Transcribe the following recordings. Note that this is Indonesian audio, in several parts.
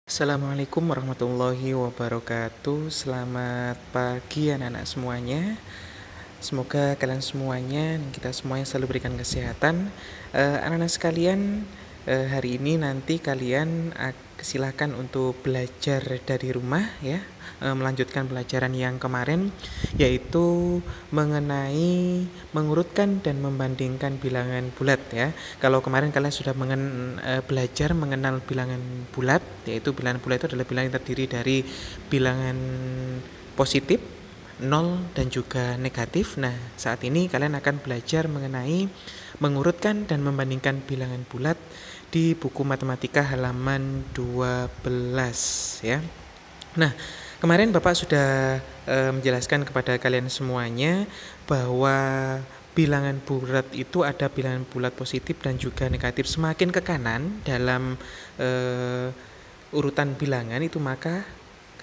Assalamualaikum warahmatullahi wabarakatuh. Selamat pagi anak-anak semuanya. Semoga kalian semuanya, kita semuanya selalu berikan kesehatan. Anak-anak sekalian, hari ini nanti kalian silakan untuk belajar dari rumah ya, melanjutkan pelajaran yang kemarin, yaitu mengenai mengurutkan dan membandingkan bilangan bulat ya. Kalau kemarin kalian sudah belajar mengenal bilangan bulat, yaitu bilangan bulat itu adalah bilangan yang terdiri dari bilangan positif, nol, dan juga negatif. Nah, saat ini kalian akan belajar mengenai mengurutkan dan membandingkan bilangan bulat di buku matematika halaman 12 ya. Nah, kemarin Bapak sudah menjelaskan kepada kalian semuanya bahwa bilangan bulat itu ada bilangan bulat positif dan juga negatif. Semakin ke kanan dalam urutan bilangan itu, maka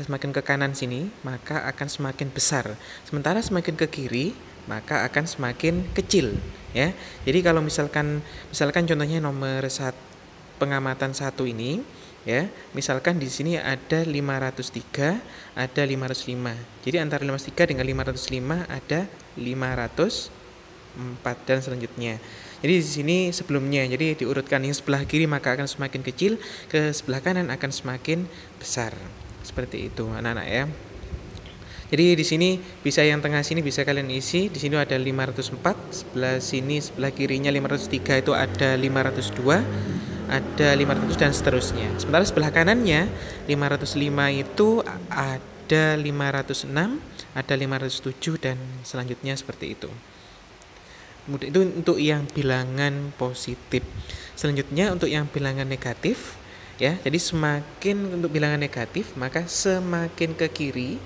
semakin ke kanan sini maka akan semakin besar, sementara semakin ke kiri maka akan semakin kecil ya. Jadi kalau misalkan contohnya nomor pengamatan 1 ini ya, misalkan di sini ada 503, ada 505. Jadi antara 503 dengan 505 ada 504 dan selanjutnya. Jadi di sini sebelumnya, jadi diurutkan yang sebelah kiri maka akan semakin kecil, ke sebelah kanan akan semakin besar. Seperti itu anak-anak ya. Jadi di sini bisa yang tengah sini bisa kalian isi. Di sini ada 504, sebelah sini sebelah kirinya 503 itu ada 502, ada 500 dan seterusnya. Sementara sebelah kanannya 505 itu ada 506, ada 507 dan selanjutnya seperti itu. Itu untuk yang bilangan positif. Selanjutnya untuk yang bilangan negatif ya. Jadi semakin untuk bilangan negatif maka semakin ke kiri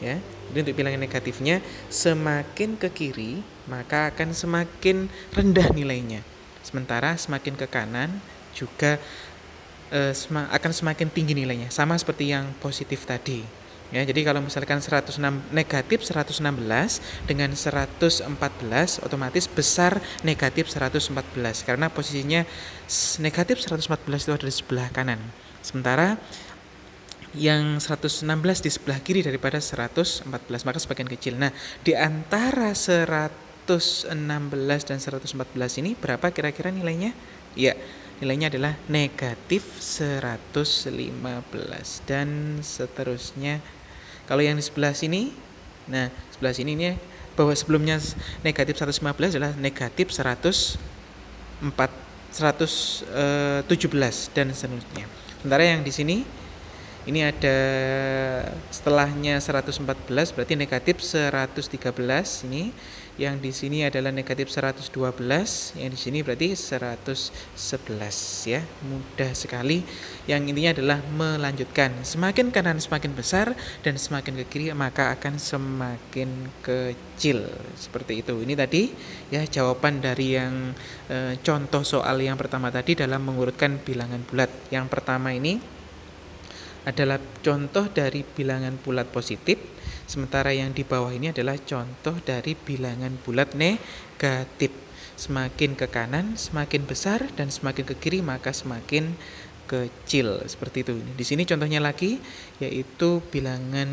ya. Jadi untuk bilangan negatifnya semakin ke kiri maka akan semakin rendah nilainya. Sementara semakin ke kanan juga akan semakin tinggi nilainya, sama seperti yang positif tadi. Ya, jadi kalau misalkan 106 negatif 116 dengan 114 otomatis besar negatif 114 karena posisinya negatif 114 itu ada di sebelah kanan. Sementara yang 116 di sebelah kiri daripada 114 maka semakin kecil. Nah, di antara 116 dan 114 ini berapa kira-kira nilainya? Ya, nilainya adalah negatif 115 dan seterusnya. Kalau yang di sebelah sini, nah sebelah sini ini bahwa sebelumnya negatif 115 adalah negatif 117 dan seterusnya. Sementara yang di sini ini ada setelahnya 114 berarti negatif 113 ini. Yang di sini adalah negatif 112, yang di sini berarti 111 ya. Mudah sekali. Yang intinya adalah melanjutkan. Semakin kanan semakin besar dan semakin ke kiri maka akan semakin kecil. Seperti itu. Ini tadi ya jawaban dari yang contoh soal yang pertama tadi dalam mengurutkan bilangan bulat. Yang pertama ini adalah contoh dari bilangan bulat positif, sementara yang di bawah ini adalah contoh dari bilangan bulat negatif. Semakin ke kanan semakin besar dan semakin ke kiri maka semakin kecil. Seperti itu. Di sini contohnya lagi yaitu bilangan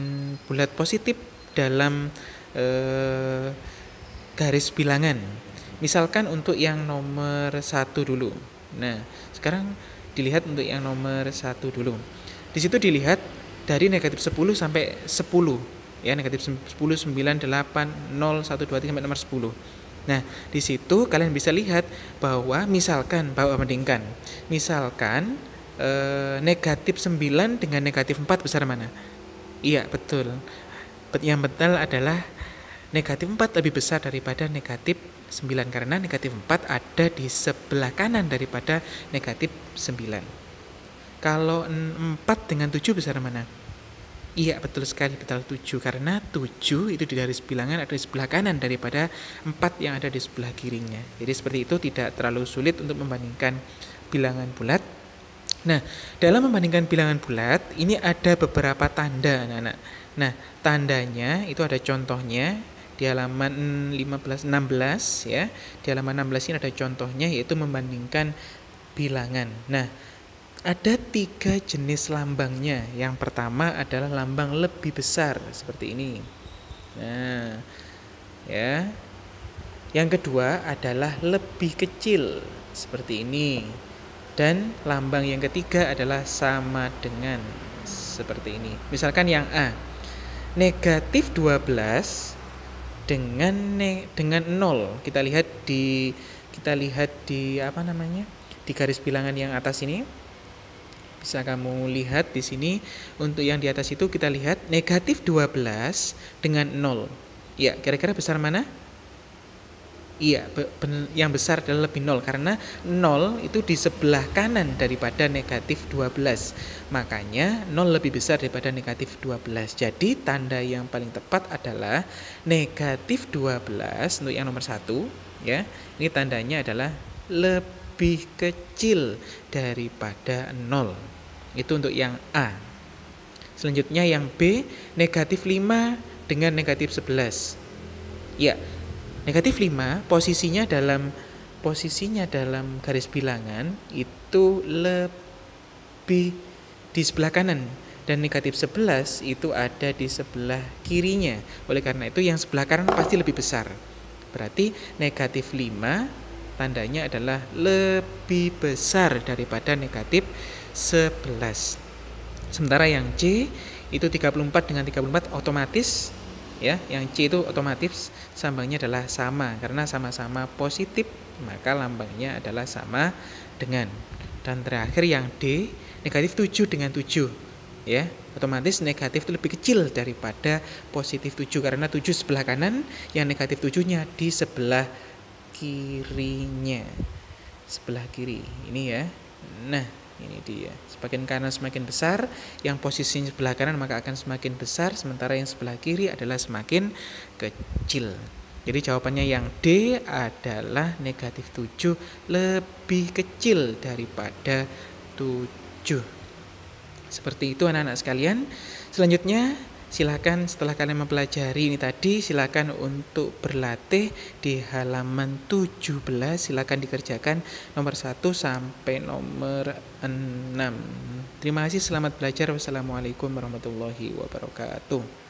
bulat positif dalam garis bilangan. Misalkan untuk yang nomor 1 dulu. Nah, sekarang dilihat untuk yang nomor 1 dulu. Di situ dilihat dari negatif 10 sampai 10 ya, negatif 10, 9, 8, 0, 1, 2, 3 sampai nomor 10. Nah, di situ kalian bisa lihat bahwa misalkan bandingkan. Misalkan negatif 9 dengan negatif 4 besar mana? Iya, betul. Yang betul adalah negatif 4 lebih besar daripada negatif 9 karena negatif 4 ada di sebelah kanan daripada negatif 9. Kalau 4 dengan 7 besar mana? Iya, betul sekali, betul 7. Karena 7 itu di garis bilangan ada di sebelah kanan daripada 4 yang ada di sebelah kirinya. Jadi seperti itu, tidak terlalu sulit untuk membandingkan bilangan bulat. Nah, dalam membandingkan bilangan bulat, ini ada beberapa tanda anak-anak. Nah, tandanya itu ada contohnya di halaman 16 ya. Di halaman 16 ini ada contohnya yaitu membandingkan bilangan. Nah, Ada 3 jenis lambangnya. Yang pertama adalah lambang lebih besar seperti ini. Nah, ya. Yang kedua adalah lebih kecil seperti ini. Dan lambang yang ketiga adalah sama dengan seperti ini. Misalkan yang A, negatif 12 dengan 0. Kita lihat di apa namanya? Di garis bilangan yang atas ini. Bisa kamu lihat di sini, untuk yang di atas itu kita lihat negatif 12 dengan 0. Ya, kira-kira besar mana? Iya, yang besar adalah lebih 0 karena 0 itu di sebelah kanan daripada negatif 12. Makanya 0 lebih besar daripada negatif 12. Jadi tanda yang paling tepat adalah negatif 12 untuk yang nomor 1, ya. Ini tandanya adalah lebih kecil daripada 0. Itu untuk yang A. Selanjutnya yang B, negatif 5 dengan negatif 11. Ya, negatif 5 posisinya dalam garis bilangan itu lebih di sebelah kanan, dan negatif 11 itu ada di sebelah kirinya. Oleh karena itu yang sebelah kanan pasti lebih besar. Berarti negatif 5 tandanya adalah lebih besar daripada negatif 11. Sementara yang C itu 34 dengan 34 otomatis, ya, yang C itu otomatis sambangnya adalah sama karena sama-sama positif, maka lambangnya adalah sama dengan. Dan terakhir yang D, negatif 7 dengan 7, ya, otomatis negatif itu lebih kecil daripada positif 7 karena 7 sebelah kanan, yang negatif 7-nya di sebelah kirinya. Sebelah kiri ini, ya. Nah, ini dia. Semakin kanan semakin besar, yang posisinya sebelah kanan maka akan semakin besar, sementara yang sebelah kiri adalah semakin kecil. Jadi jawabannya yang D adalah negatif 7 lebih kecil daripada 7. Seperti itu anak-anak sekalian. Selanjutnya silakan setelah kalian mempelajari ini tadi, silakan untuk berlatih di halaman 17. Silakan dikerjakan nomor 1 sampai nomor 6. Terima kasih, selamat belajar. Wassalamualaikum warahmatullahi wabarakatuh.